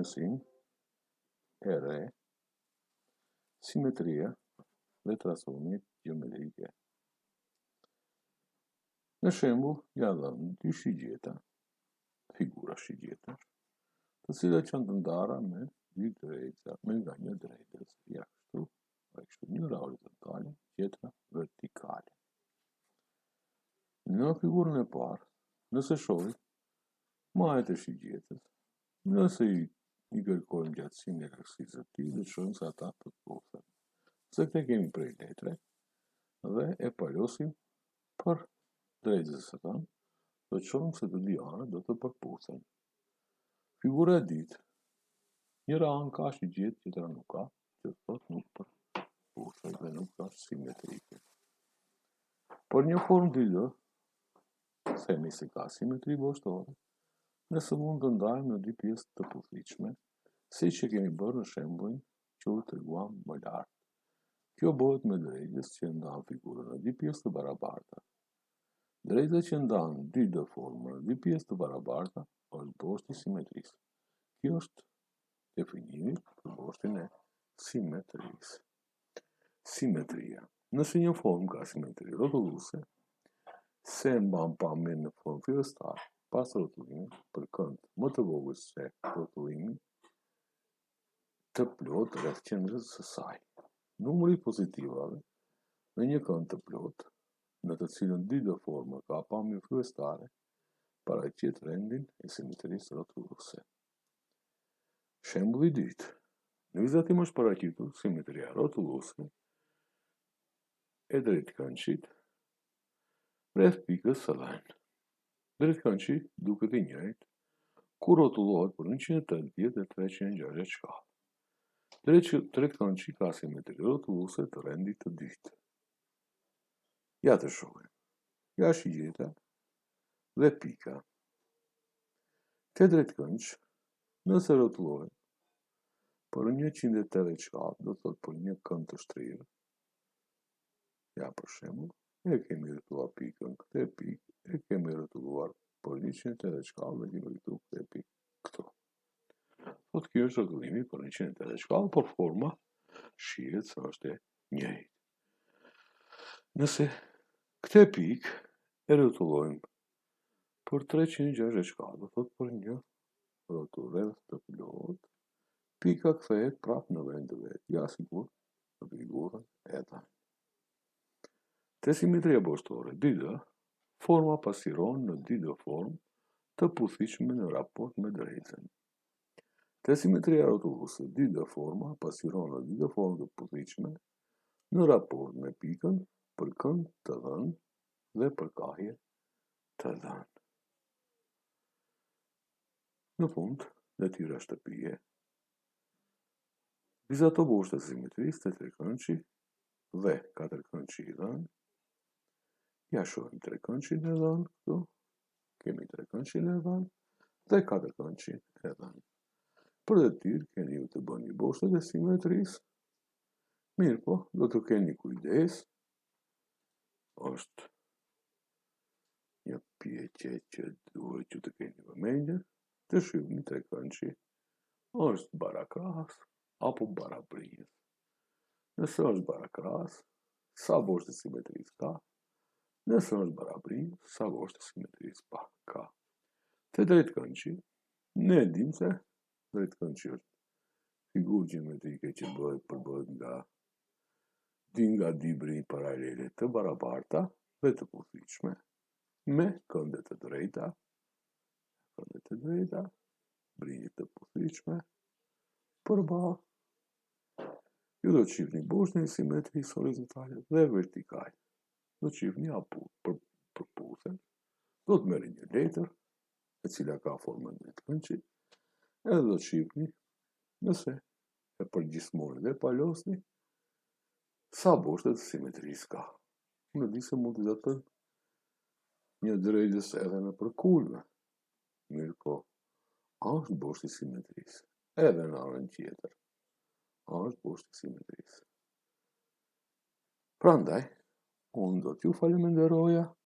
njësin e re, simetria dhe trasformit gjeometrike. Në shembull, ja dhënë dy shigjeta, figura shigjetësh, të cilat janë të ndara me dy drejta, me nga një drejtës, ja kështu, njëra horizontale, tjetra vertikale. Në figurën e parë, nëse shohim majët e shigjetës, nëse i kërkojmë gjatësinë e aksisë së tij, do të shohim se ata përpoqen. Se këtë kemi prej letre dhe e palosim për drejtës së tij, do të shohim se të dy anët do të përpoqen. Figura e dytë, njëra anë ka shigjet, tjetra nuk ka, që thotë nuk përpoqen dhe nuk është simetrike. Por një formë 2D, themi se ka simetri boshtore, nëse mund të ndajmë në dy pjesë të pothuajshme, siç e kemi bërë në shembullin që u treguam më lart. Kjo bëhet me drejtës që ndan figurën në dy pjesë të barabarta. Drejta që ndan dy D forma në dy pjesë të barabarta është boshti i simetrisë. Kjo është definimi për boshtin e simetrisë. Simetria. Nëse një formë ka simetri rrotulluese, se mban pamjen në formë fillestare, pas rrotullimit, për kënd më të vogël se rrotullimi të plot rreth qendrës së saj. Numri i pozitivave në një kënd të plot, në të cilën dy D forma ka pamje fillestare, paraqit rendin e simetrisë rrotulluese. Shembulli i dytë. Në vizatim është paraqitur simetria rrotulluese e drejtkëndshit rreth pikës së dhënë. Drejtkëndshi duket i njëjtë kur rrotullohet për 180 dhe 360 shkallë. Drejtkëndshi ka simetri rrotulluese të rendit të dytë. Ja të shohim. Ja shigjeta dhe pika. Te drejtkëndsh, nëse rrotullohet për 180 shkallë, do të thotë për një kënd të shtrirë. Ja për shembull, e kemi rrotulluar pikën këtë pikë, e kemi rrotulluar për 180 shkallë dhe kemi këtu këtë pikë këtu. Thotë kjo është rrotullimi për 180 shkallë, por forma shihet se është e njëjtë. Nëse këtë pikë e rrotullojmë për 360 shkallë, do thotë për një rrotull të plot, pika kthehet prapë në vend të vet, ja sikur në figurën e dhënë. Te simetria boshtore 2D, forma pasiron në 2D formë të pothuajshme në raport me drejtën. Te simetria rrotulluese 2D forma pasiron në 2D formë të pothuajshme në raport me pikën për kënd të dhënë dhe përkahje të dhënë. Në fund, detyra shtëpie. Vizato boshtet e simetrisë të trekëndshi dhe katërkëndshi i dhënë. Ja shohim trekëndshin e dhënë këtu, kemi trekëndshin e dhënë dhe katërkëndshin e dhënë. Për detyrë keni ju të bëni boshtet e simetrisë. Mirë po, do të keni kujdes. Është një pjekje që duhet që të keni vëmendje, të shihni trekëndshi është barakrahas apo barabrinjës. Nëse është barakrahas, sa boshte simetrisë ka? Nëse është barabrinjë, sa boshte simetrisë ka? Te drejtkëndshi, ne dim se drejtkëndshi është figurë gjeometrike që përbëhet nga dy brinjë paralele të barabarta dhe të pothuajshme, me këndet të drejta, brinjët të pothuajshme, përballë. Ju do të shihni boshtin e simetrisë horizontale dhe vertikale. Do të shihni apo përputhen. Do të merrni një letër e cila ka formën e drejtkëndshit, edhe do të shihni nëse e përgjithmoni dhe palosni sa boshte të simetrisë ka. Unë di se mund të zotën një drejtës edhe në përkulme. Mirë po, është boshti i simetrisë. Edhe në anën tjetër, është boshti i simetrisë. Prandaj, unë do t'ju faleminderoja